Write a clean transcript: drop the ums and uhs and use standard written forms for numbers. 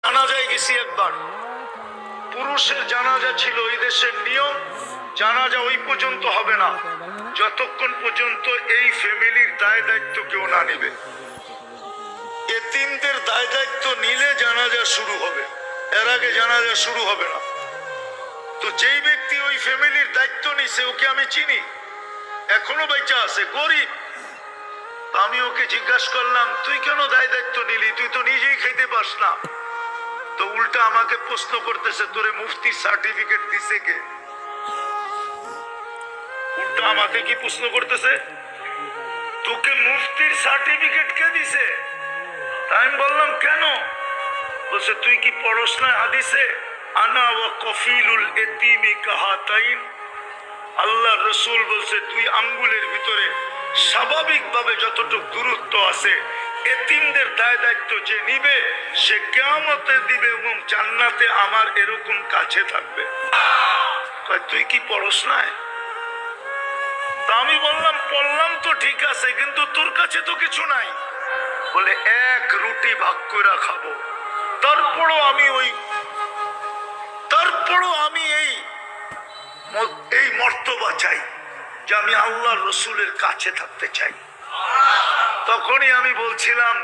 জানাজায় গেছি একবার, পুরুষের জানাজা ছিল এই দেশের নিয়ম, জানাজা ওই পর্যন্ত হবে না যতক্ষণ পর্যন্ত এই ফ্যামিলির দায় দায়িত্ব কেউ না নিবে। এতিমদের দায় দায়িত্ব নিলে জানাজা শুরু হবে, এর আগে জানাজা শুরু হবে না। তো যেই ব্যক্তি ওই ফ্যামিলির দায়িত্ব নিছে ওকে আমি চিনি, এখনো বেঁচে আছে, গরিব। আমি ওকে জিজ্ঞাসা করলাম, তুই কেন দায় দায়িত্ব নিলি, তুই তো নিজেই খাইতে পাস না। তো উল্টা আমাকে প্রশ্ন করতেছে, তোরে মুফতির সার্টিফিকেট দিছে কে? উল্টা আমাকে কি প্রশ্ন করতেছে, তোকে মুফতির সার্টিফিকেট কে দিছে? তাই আমি বললাম কেন? বলছে, তুই কি পড়স না হাদিসে, আনা ওয়া কফিলুল এতিমি কাহাতাইন? আল্লাহ রসুল বলছে, দুই আঙ্গুলের ভিতরে স্বাভাবিকভাবে যতটুকু দূরত্ব আছে, এতিমদের দায় দায়িত্ব যে নিবে সে কিয়ামতে দিবে এবং জান্নাতে আমার এরকম কাছে থাকবে। তুই কি পড়স না? তা আমি বললাম, পড়লাম তো ঠিক আছে, কিন্তু তোর কাছে তো কিছু নাই। বলে, এক রুটি ভাগ করে খাবো, তারপরও আমি এই মর্তবা চাই যে আমি আল্লাহ রসুলের কাছে থাকতে চাই। তখনই আমি বলছিলাম,